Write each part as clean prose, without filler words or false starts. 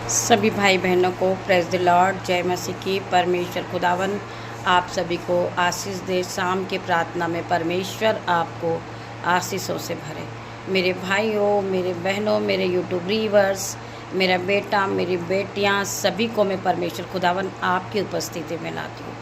सभी भाई बहनों को प्रेज़ द लॉर्ड, जय मसीह की। परमेश्वर खुदावन आप सभी को आशीष दे। शाम की प्रार्थना में परमेश्वर आपको आशीषों से भरे। मेरे भाइयों, मेरे बहनों, मेरे यूट्यूब व्यूअर्स, मेरा बेटा, मेरी बेटियां, सभी को मैं परमेश्वर खुदावन आपकी उपस्थिति में लाती हूँ।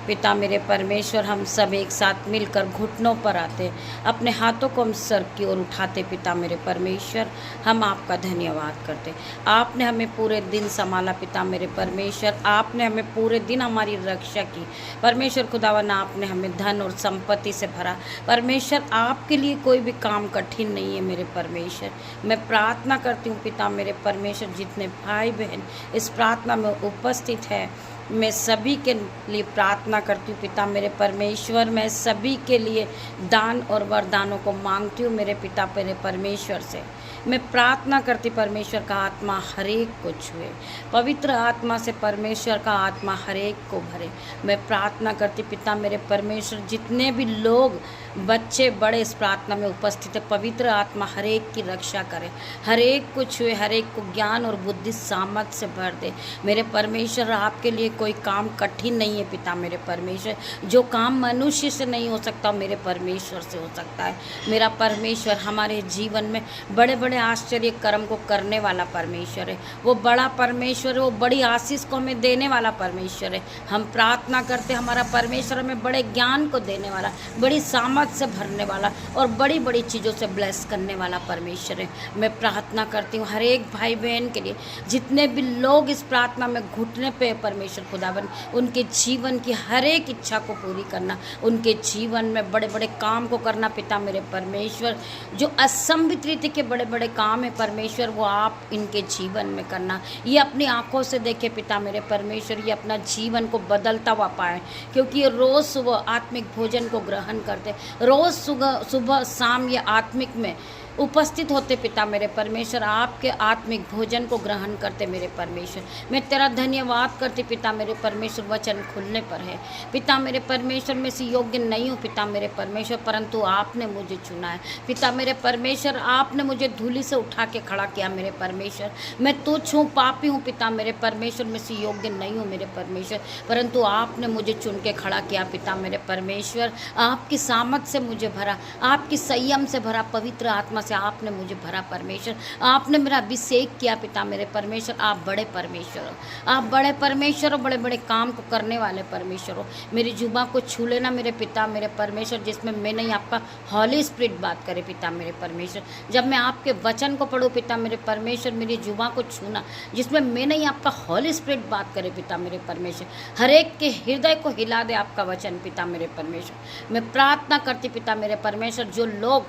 पिता मेरे परमेश्वर, हम सब एक साथ मिलकर घुटनों पर आते, अपने हाथों को हम सर की ओर उठाते। पिता मेरे परमेश्वर, हम आपका धन्यवाद करते। आपने हमें पूरे दिन संभाला। पिता मेरे परमेश्वर, आपने हमें पूरे दिन हमारी रक्षा की। परमेश्वर खुदावन, आपने हमें धन और संपत्ति से भरा। परमेश्वर, आपके लिए कोई भी काम कठिन नहीं है। मेरे परमेश्वर, मैं प्रार्थना करती हूँ पिता मेरे परमेश्वर, जितने भाई बहन इस प्रार्थना में उपस्थित है, मैं सभी के लिए प्रार्थना करती हूँ। पिता मेरे परमेश्वर, मैं सभी के लिए दान और वरदानों को मांगती हूँ। मेरे पिता मेरे परमेश्वर से मैं प्रार्थना करती, परमेश्वर का आत्मा हरेक को छुए, पवित्र आत्मा से परमेश्वर का आत्मा हरेक को भरे। मैं प्रार्थना करती पिता मेरे परमेश्वर, जितने भी लोग बच्चे बड़े इस प्रार्थना में उपस्थित है, पवित्र आत्मा हरेक की रक्षा करे, हरेक को छुए, हरेक को ज्ञान और बुद्धि सामर्थ से भर दे। मेरे परमेश्वर, आपके लिए कोई काम कठिन नहीं है। पिता मेरे परमेश्वर, जो काम मनुष्य से नहीं हो सकता मेरे परमेश्वर से हो सकता है। मेरा परमेश्वर हमारे जीवन में बड़े बड़े आश्चर्य कर्म को करने वाला परमेश्वर है। वो बड़ा परमेश्वर है, वो बड़ी आशीष को हमें देने वाला परमेश्वर है। हम प्रार्थना करते, हमारा परमेश्वर हमें बड़े ज्ञान को देने वाला, बड़ी सामर्थ से भरने वाला और बड़ी बड़ी चीज़ों से ब्लेस करने वाला परमेश्वर है। मैं प्रार्थना करती हूँ हर एक भाई बहन के लिए, जितने भी लोग इस प्रार्थना में घुटने पे परमेश्वर खुदावन, उनके जीवन की हर एक इच्छा को पूरी करना, उनके जीवन में बड़े बड़े काम को करना। पिता मेरे परमेश्वर, जो असंभित रीति के बड़े बड़े काम है परमेश्वर, वो आप इनके जीवन में करना। ये अपनी आंखों से देखे पिता मेरे परमेश्वर, ये अपना जीवन को बदलता हुआ पाए, क्योंकि ये रोज़ सुबह आत्मिक भोजन को ग्रहण करते, रोज़ सुबह शाम ये आत्मिक में उपस्थित होते। पिता मेरे परमेश्वर, आपके आत्मिक भोजन को ग्रहण करते। मेरे परमेश्वर, मैं तेरा धन्यवाद करती पिता मेरे परमेश्वर। वचन खुलने पर है पिता मेरे परमेश्वर, मैं इसी योग्य नहीं हूँ पिता मेरे परमेश्वर, परंतु आपने मुझे चुना है। पिता मेरे परमेश्वर, आपने मुझे धूलि से उठा के खड़ा किया। मेरे परमेश्वर, मैं तुच्छ हूँ, पापी हूँ पिता मेरे परमेश्वर, मैं इसी योग्य नहीं हूँ मेरे परमेश्वर, परंतु आपने मुझे चुन के खड़ा किया। पिता मेरे परमेश्वर, आपकी सामर्थ से मुझे भरा, आपकी संयम से भरा, पवित्र आत्मा से आपने मुझे भरा। परमेश्वर, आपने मेरा अभिषेक किया। पिता मेरे परमेश्वर, आप बड़े परमेश्वर हो, आप बड़े परमेश्वर हो, बड़े बड़े काम को करने वाले परमेश्वर हो। मेरी जुबान को छू लेना मेरे पिता मेरे परमेश्वर, जिसमें मैं नहीं आपका हॉली स्पिरिट बात करे। पिता मेरे परमेश्वर, जब मैं आपके वचन को पढ़ूँ पिता मेरे परमेश्वर, मेरी जुबान को छूना, जिसमें मैं नहीं आपका हॉली स्पिरिट बात करे। पिता मेरे परमेश्वर, हर एक के हृदय को हिला दे आपका वचन। पिता मेरे परमेश्वर, मैं प्रार्थना करती पिता मेरे परमेश्वर, जो लोग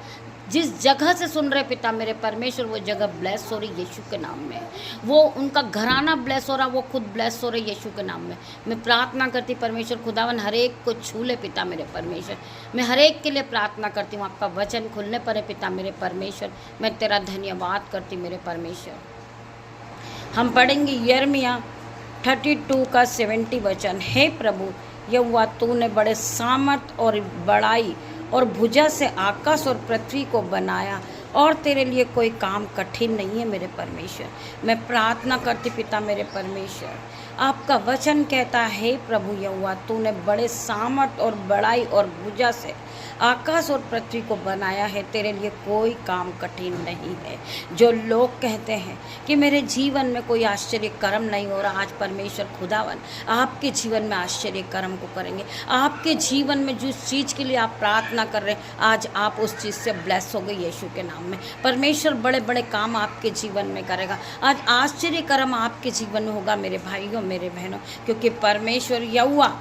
जिस जगह से सुन रहे पिता मेरे परमेश्वर, वो जगह ब्लेस हो रही यीशु के नाम में, वो उनका घराना ब्लेस हो रहा, वो खुद ब्लेस हो रही यीशु के नाम में। मैं प्रार्थना करती परमेश्वर खुदावन, हर एक को छू ले पिता मेरे परमेश्वर। मैं हर एक के लिए प्रार्थना करती हूँ, आपका वचन खुलने पर है पिता मेरे परमेश्वर। मैं तेरा धन्यवाद करती मेरे परमेश्वर। हम पढ़ेंगे यिर्मयाह 32 का 70 वचन। हे प्रभु यहोवा, तूने बड़े सामर्थ और बड़ाई और भुजा से आकाश और पृथ्वी को बनाया, और तेरे लिए कोई काम कठिन नहीं है। मेरे परमेश्वर, मैं प्रार्थना करती पिता मेरे परमेश्वर, आपका वचन कहता है प्रभु यहोवा, तूने बड़े सामर्थ और बड़ाई और भुजा से आकाश और पृथ्वी को बनाया है, तेरे लिए कोई काम कठिन नहीं है। जो लोग कहते हैं कि मेरे जीवन में कोई आश्चर्य कर्म नहीं हो रहा, आज परमेश्वर खुदावन आपके जीवन में आश्चर्य कर्म को करेंगे। आपके जीवन में जिस चीज़ के लिए आप प्रार्थना कर रहे हैं, आज आप उस चीज़ से ब्लेस हो गए यीशु के नाम में। परमेश्वर बड़े बड़े काम आपके जीवन में करेगा। आज आश्चर्य कर्म आपके जीवन में होगा मेरे भाइयों मेरे बहनों, क्योंकि परमेश्वर यहोवा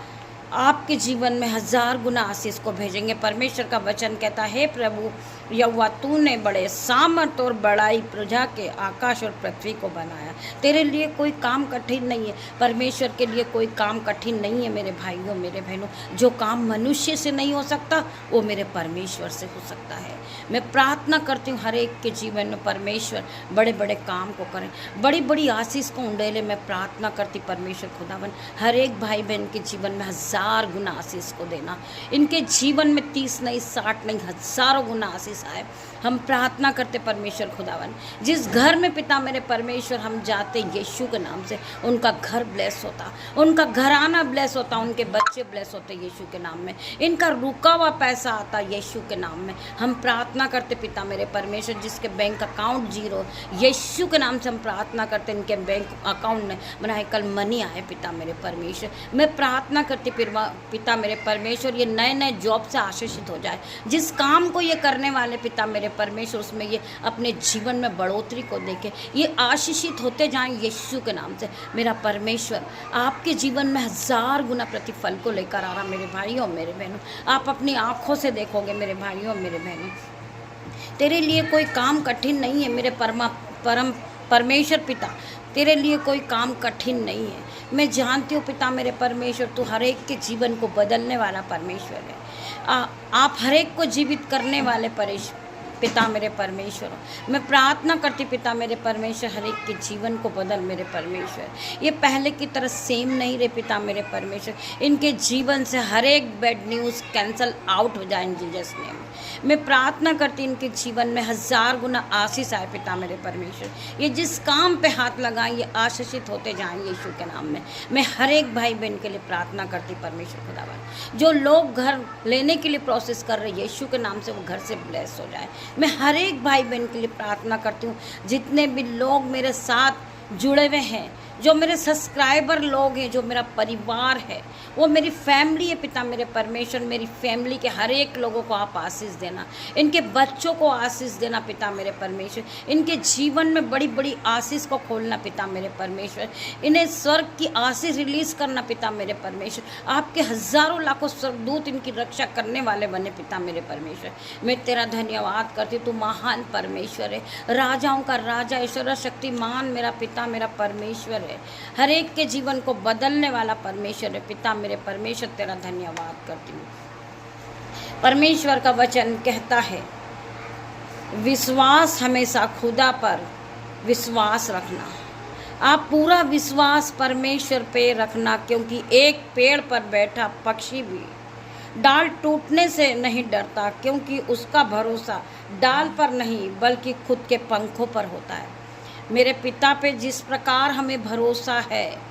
आपके जीवन में 1000 गुना आशीष को भेजेंगे। परमेश्वर का वचन कहता है प्रभु यहोवा, तूने बड़े सामर्थ और बड़ाई प्रजा के आकाश और पृथ्वी को बनाया, तेरे लिए कोई काम कठिन नहीं है। परमेश्वर के लिए कोई काम कठिन नहीं है मेरे भाइयों मेरे बहनों। जो काम मनुष्य से नहीं हो सकता, वो मेरे परमेश्वर से हो सकता है। मैं प्रार्थना करती हूँ हर एक के जीवन में परमेश्वर बड़े बड़े काम को करें, बड़ी बड़ी आशीष को उंडेले। मैं प्रार्थना करती परमेश्वर खुदावन, हर एक भाई बहन के जीवन में 1000 गुना आशीष को देना। इनके जीवन में 30 नहीं 60 नहीं, हज़ारों गुना आशीष आए। हम प्रार्थना करते परमेश्वर खुदावन, जिस घर में पिता मेरे परमेश्वर हम जाते यीशु के नाम से, उनका घर ब्लेस होता, उनका घराना ब्लेस होता, उनके बच्चे ब्लेस होते यीशु के नाम में, इनका रुका हुआ पैसा आता यीशु के नाम में। हम प्रार्थना करते पिता मेरे परमेश्वर, जिसके बैंक अकाउंट जीरो, यीशु के नाम से हम प्रार्थना करते इनके बैंक अकाउंट में बनाए कल मनी आए पिता मेरे परमेश्वर। मैं प्रार्थना करती पिता मेरे परमेश्वर, ये नए नए जॉब से आशीषित हो जाए, जिस काम को ये करने वाले पिता मेरे परमेश्वर उसमें ये अपने जीवन में बढ़ोतरी को देखे, ये आशीषित होते जाएं यीशु के नाम से। मेरा परमेश्वर आपके जीवन में 1000 गुना प्रतिफल को लेकर आ रहा मेरे भाइयों मेरे बहनों, आप अपनी आँखों से देखोगे मेरे भाइयों मेरे बहनों। तेरे लिए कोई काम कठिन नहीं है मेरे परम परमेश्वर पिता, तेरे लिए कोई काम कठिन नहीं है। मैं जानती हूँ पिता मेरे परमेश्वर, तू हर एक के जीवन को बदलने वाला परमेश्वर है। आप हर एक को जीवित करने वाले पिता मेरे परमेश्वर। मैं प्रार्थना करती पिता मेरे परमेश्वर, हर एक के जीवन को बदल मेरे परमेश्वर। ये पहले की तरह सेम नहीं रहे पिता मेरे परमेश्वर, इनके जीवन से हर एक बैड न्यूज़ कैंसल आउट हो जाए इन जीसस नेम। मैं प्रार्थना करती इनके जीवन में 1000 गुना आशीष आए पिता मेरे परमेश्वर। ये जिस काम पे हाथ लगाएं ये आशीषित होते जाएं यीशु के नाम में। मैं हर एक भाई बहन के लिए प्रार्थना करती परमेश्वर खुदावन, जो लोग घर लेने के लिए प्रोसेस कर रहे यीशु के नाम से वो घर से ब्लेस हो जाए। मैं हर एक भाई बहन के लिए प्रार्थना करती हूँ, जितने भी लोग मेरे साथ जुड़े हुए हैं, जो मेरे सब्सक्राइबर लोग हैं, जो मेरा परिवार है, वो मेरी फैमिली है पिता मेरे परमेश्वर। मेरी फैमिली के हर एक लोगों को आप आशीष देना, इनके बच्चों को आशीष देना पिता मेरे परमेश्वर। इनके जीवन में बड़ी बड़ी आशीष को खोलना पिता मेरे परमेश्वर। इन्हें स्वर्ग की आशीष रिलीज़ करना पिता मेरे परमेश्वर। आपके हज़ारों लाखों स्वर्गदूत इनकी रक्षा करने वाले बने पिता मेरे परमेश्वर। मैं तेरा धन्यवाद करती, तू महान परमेश्वर है, राजाओं का राजा, ईश्वर शक्तिमान मेरा पिता मेरा परमेश्वर है, हर एक के जीवन को बदलने वाला परमेश्वर है पिता मेरे परमेश्वर। तेरा धन्यवाद करती हूँ। परमेश्वर का वचन कहता है, विश्वास हमेशा खुदा पर विश्वास रखना। आप पूरा विश्वास परमेश्वर पे रखना, क्योंकि एक पेड़ पर बैठा पक्षी भी डाल टूटने से नहीं डरता, क्योंकि उसका भरोसा डाल पर नहीं बल्कि खुद के पंखों पर होता है। मेरे पिता पे जिस प्रकार हमें भरोसा है,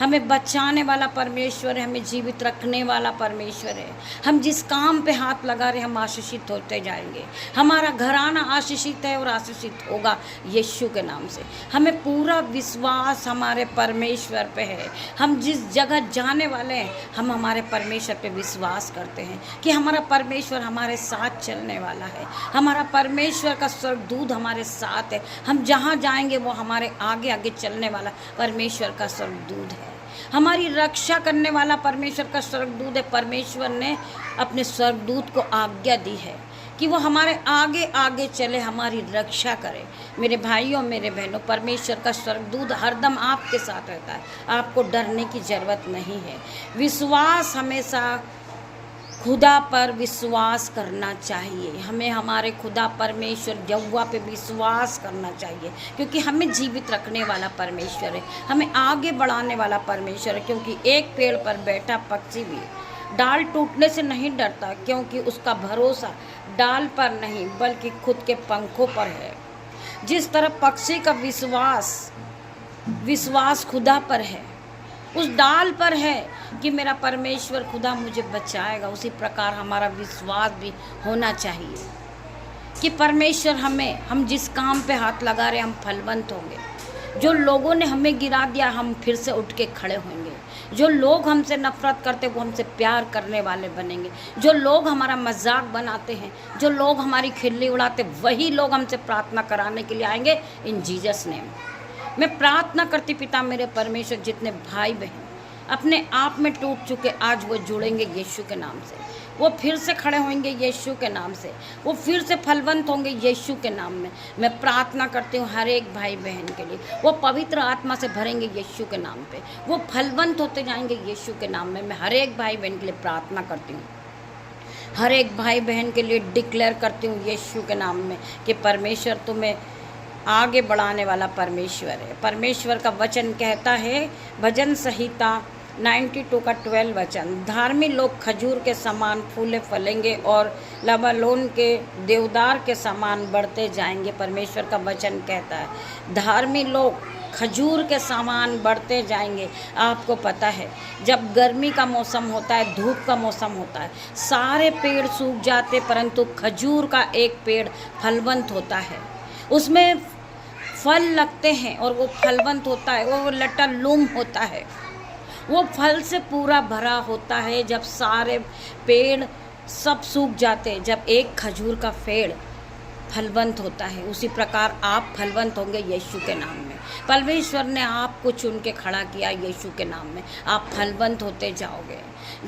हमें बचाने वाला परमेश्वर है, हमें जीवित रखने वाला परमेश्वर है। हम जिस काम पे हाथ लगा रहे हम आशीषित होते जाएंगे। हमारा घराना आशीषित है और आशीषित होगा यीशु के नाम से। हमें पूरा विश्वास हमारे परमेश्वर पे है। हम जिस जगह जाने वाले हैं हम हमारे परमेश्वर पे विश्वास करते हैं कि हमारा परमेश्वर हमारे साथ चलने वाला है। हमारा परमेश्वर का स्वर्गदूत हमारे साथ है। हम जहाँ जाएंगे वो हमारे आगे आगे चलने वाला परमेश्वर का स्वर्गदूत है। हमारी रक्षा करने वाला परमेश्वर का स्वर्गदूत है। परमेश्वर ने अपने स्वर्गदूत को आज्ञा दी है कि वो हमारे आगे आगे चले, हमारी रक्षा करे। मेरे भाइयों मेरे बहनों, परमेश्वर का स्वर्गदूत हरदम आपके साथ रहता है। आपको डरने की ज़रूरत नहीं है। विश्वास हमेशा खुदा पर विश्वास करना चाहिए। हमें हमारे खुदा परमेश्वर यहोवा पे विश्वास करना चाहिए, क्योंकि हमें जीवित रखने वाला परमेश्वर है, हमें आगे बढ़ाने वाला परमेश्वर है। क्योंकि एक पेड़ पर बैठा पक्षी भी डाल टूटने से नहीं डरता, क्योंकि उसका भरोसा डाल पर नहीं बल्कि खुद के पंखों पर है। जिस तरह पक्षी का विश्वास खुदा पर है, उस डाल पर है कि मेरा परमेश्वर खुदा मुझे बचाएगा, उसी प्रकार हमारा विश्वास भी होना चाहिए कि परमेश्वर हम जिस काम पे हाथ लगा रहे हम फलवंत होंगे। जो लोगों ने हमें गिरा दिया हम फिर से उठ के खड़े होंगे। जो लोग हमसे नफरत करते वो हमसे प्यार करने वाले बनेंगे। जो लोग हमारा मजाक बनाते हैं, जो लोग हमारी खिल्ली उड़ाते, वही लोग हमसे प्रार्थना कराने के लिए आएंगे इन जीसस नेम। मैं प्रार्थना करती पिता मेरे परमेश्वर, जितने भाई बहन अपने आप में टूट चुके आज वो जुड़ेंगे यीशु के नाम से। वो फिर से खड़े होंगे यीशु के नाम से। वो फिर से फलवंत होंगे यीशु के नाम में। मैं प्रार्थना करती हूँ हर एक भाई बहन के लिए, वो पवित्र आत्मा से भरेंगे यीशु के नाम पे, वो फलवंत होते जाएंगे यीशु के नाम में। मैं हर एक भाई बहन के लिए प्रार्थना करती हूँ, हर एक भाई बहन के लिए डिक्लेयर करती हूँ यीशु के नाम में कि परमेश्वर तुम्हें आगे बढ़ाने वाला परमेश्वर है। परमेश्वर का वचन कहता है, भजन संहिता 92 का 12 वचन, धार्मिक लोग खजूर के समान फूले फलेंगे और लबानोन के देवदार के समान बढ़ते जाएंगे। परमेश्वर का वचन कहता है धार्मिक लोग खजूर के समान बढ़ते जाएंगे। आपको पता है जब गर्मी का मौसम होता है, धूप का मौसम होता है, सारे पेड़ सूख जाते, परंतु खजूर का एक पेड़ फलवंत होता है, उसमें फल लगते हैं और वो फलवंत होता है, वो लटालूम होता है, वो फल से पूरा भरा होता है। जब सारे पेड़ सब सूख जाते, जब एक खजूर का पेड़ फलवंत होता है, उसी प्रकार आप फलवंत होंगे यीशु के नाम में। परमेश्वर ने आपको चुन के खड़ा किया यीशु के नाम में, आप फलवंत होते जाओगे।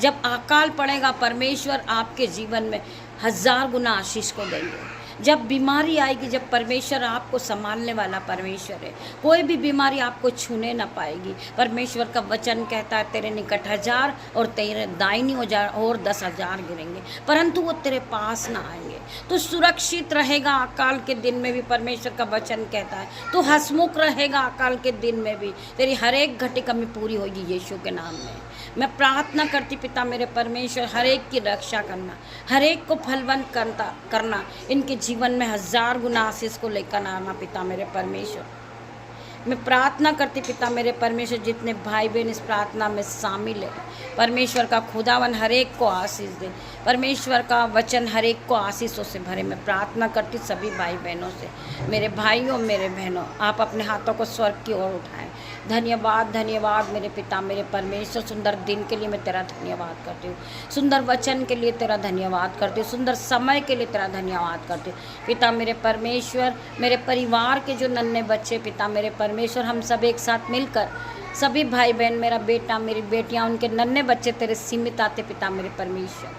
जब अकाल पड़ेगा, परमेश्वर आपके जीवन में 1000 गुना आशीष को देंगे। जब बीमारी आएगी, जब परमेश्वर आपको संभालने वाला परमेश्वर है, कोई भी बीमारी आपको छूने ना पाएगी। परमेश्वर का वचन कहता है तेरे निकट 1000 और तेरे दाहिनी और 10,000 गिरेंगे, परंतु वो तेरे पास ना आएंगे। तो सुरक्षित रहेगा अकाल के दिन में भी, परमेश्वर का वचन कहता है तो हंसमुख रहेगा अकाल के दिन में भी। तेरी हर एक घटी कमी पूरी होगी यीशु के नाम में। मैं प्रार्थना करती पिता मेरे परमेश्वर, हर एक की रक्षा करना, हर एक को फलवंत करना, इनके जीवन में 1000 गुना आशीष को लेकर आना पिता मेरे परमेश्वर। मैं प्रार्थना करती पिता मेरे परमेश्वर, जितने भाई बहन इस प्रार्थना में शामिल है, परमेश्वर का खुदावन हर एक को आशीष दे, परमेश्वर का वचन हर एक को आशीषों से भरे। मैं प्रार्थना करती सभी भाई बहनों से, मेरे भाइयों मेरे बहनों, आप अपने हाथों को स्वर्ग की ओर उठाएं। धन्यवाद धन्यवाद मेरे पिता मेरे परमेश्वर, सुंदर दिन के लिए मैं तेरा धन्यवाद करती हूँ, सुंदर वचन के लिए तेरा धन्यवाद करती हूँ, सुंदर समय के लिए तेरा धन्यवाद करती हूँ पिता मेरे परमेश्वर। मेरे परिवार के जो नन्हे बच्चे पिता मेरे परमेश्वर, हम सब एक साथ मिलकर, सभी भाई बहन, मेरा बेटा मेरी बेटियाँ, उनके नन्हे बच्चे तेरे सीमित आते पिता मेरे परमेश्वर,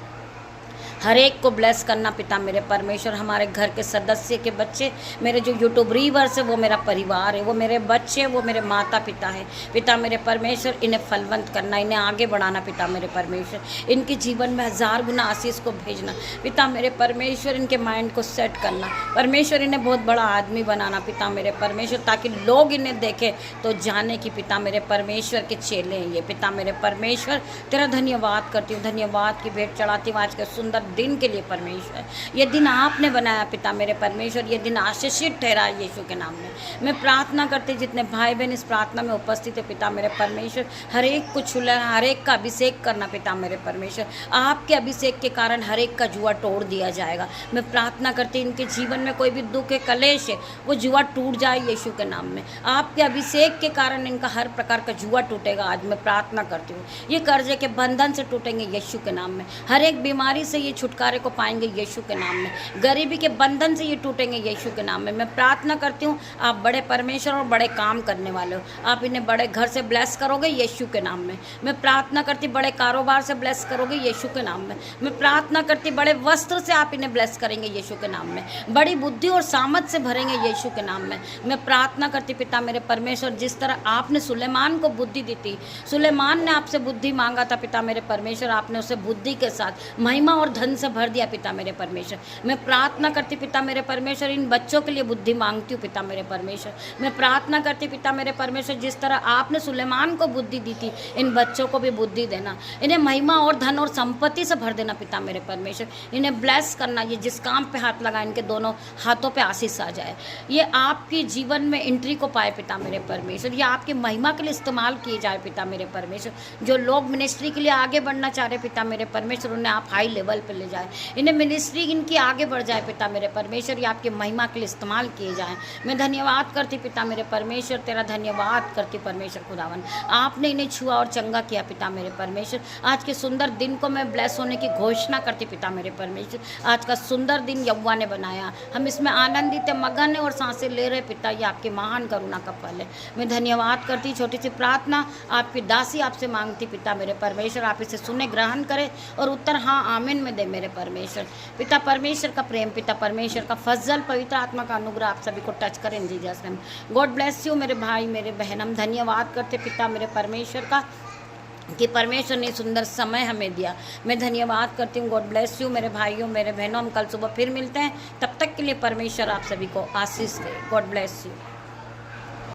हर एक को ब्लेस करना पिता मेरे परमेश्वर। हमारे घर के सदस्य के बच्चे, मेरे जो यूट्यूब रीवर्स है, वो मेरा परिवार है, वो मेरे बच्चे, वो मेरे माता पिता है पिता मेरे परमेश्वर। इन्हें फलवंत करना, इन्हें आगे बढ़ाना पिता मेरे परमेश्वर, इनके जीवन में 1000 गुना आशीष को भेजना पिता मेरे परमेश्वर। इनके माइंड को सेट करना परमेश्वर, इन्हें बहुत बड़ा आदमी बनाना पिता मेरे परमेश्वर, ताकि लोग इन्हें देखें तो जाने कि पिता मेरे परमेश्वर के चेले हैं ये पिता मेरे परमेश्वर। तेरा धन्यवाद करती हूँ, धन्यवाद की भेंट चढ़ाती हूँ आज के सुंदर दिन के लिए परमेश्वर। ये दिन आपने बनाया पिता मेरे परमेश्वर, ये दिन आशीषित ठहरा यीशु के नाम में। मैं प्रार्थना करती, जितने भाई बहन इस प्रार्थना में उपस्थित है पिता मेरे परमेश्वर, हर एक को छुलाना, हर एक का अभिषेक करना पिता मेरे परमेश्वर। आपके अभिषेक के कारण हर एक का जुआ तोड़ दिया जाएगा। मैं प्रार्थना करती, इनके जीवन में कोई भी दुख है, कलेश है, वो जुआ टूट जाए यीशु के नाम में। आपके अभिषेक के कारण इनका हर प्रकार का जुआ टूटेगा। आज मैं प्रार्थना करती हूँ, ये कर्जे के बंधन से टूटेंगे यीशु के नाम में। हर एक बीमारी से ये छुटकारे को पाएंगे यीशु के नाम में। गरीबी के बंधन से ये टूटेंगे यीशु के नाम में। मैं प्रार्थना करती हूँ, आप बड़े परमेश्वर और बड़े काम करने वाले हो, आप इन्हें बड़े घर से ब्लेस करोगे यीशु के नाम में। मैं प्रार्थना करती, बड़े कारोबार से ब्लेस करोगे यीशु के नाम में। मैं प्रार्थना करती, बड़े वस्त्र से आप इन्हें ब्लेस करेंगे यीशु के नाम में, बड़ी बुद्धि और सामर्थ से भरेंगे यीशु के नाम में। मैं प्रार्थना करती पिता मेरे परमेश्वर, जिस तरह आपने सुलेमान को बुद्धि दी थी, सुलेमान ने आपसे बुद्धि मांगा था पिता मेरे परमेश्वर, आपने उसे बुद्धि के साथ महिमा और धन से भर दिया पिता मेरे परमेश्वर। मैं प्रार्थना करती पिता मेरे परमेश्वर, इन बच्चों के लिए बुद्धि मांगती हूँ पिता मेरे परमेश्वर। मैं प्रार्थना करती पिता मेरे परमेश्वर, जिस तरह आपने सुलेमान को बुद्धि दी थी, इन बच्चों को भी बुद्धि देना, इन्हें महिमा और धन और संपत्ति से भर देना पिता मेरे परमेश्वर। इन्हें ब्लेस करना, ये जिस काम पे हाथ लगा इनके दोनों हाथों पे आशीष आ जाए, ये आपके जीवन में एंट्री को पाए पिता मेरे परमेश्वर, ये आपकी महिमा के लिए इस्तेमाल किए जाए पिता मेरे परमेश्वर। जो लोग मिनिस्ट्री के लिए आगे बढ़ना चाह रहे पिता मेरे परमेश्वर, उन्हें आप हाई लेवल पर ले जाए, इन्हें मिनिस्ट्री इनकी आगे बढ़ जाए पिता मेरे परमेश्वर, ये आपकी महिमा के लिए इस्तेमाल किए जाएं। मैं धन्यवाद करती पिता मेरे परमेश्वर, तेरा धन्यवाद करती परमेश्वर खुदावन, आपने इन्हें छुआ और चंगा किया पिता मेरे परमेश्वर। आज के सुंदर दिन को मैं ब्लेस होने की घोषणा करती पिता मेरे परमेश्वर। आज का सुंदर दिन यहोवा ने बनाया, हम इसमें आनंदित है, मगन है और सांसें ले रहे पिता, ये आपकी महान करुणा का फल है। मैं धन्यवाद करती, छोटी सी प्रार्थना आपकी दासी आपसे मांगती पिता मेरे परमेश्वर, आप इसे सुने, ग्रहण करें और उत्तर हाँ आमीन में दे मेरे परमेश्वर। पिता परमेश्वर का प्रेम, पिता परमेश्वर का फजल, पवित्र आत्मा का अनुग्रह आप सभी को टच करें Jesus name. God bless you मेरे भाई मेरे बहन। हम धन्यवाद करते पिता मेरे परमेश्वर का कि परमेश्वर ने सुंदर समय हमें दिया। मैं धन्यवाद करती हूँ। गॉड ब्लेस यू मेरे भाइयों मेरे बहनों। हम कल सुबह फिर मिलते हैं, तब तक के लिए परमेश्वर आप सभी को आशीष दे। God bless you.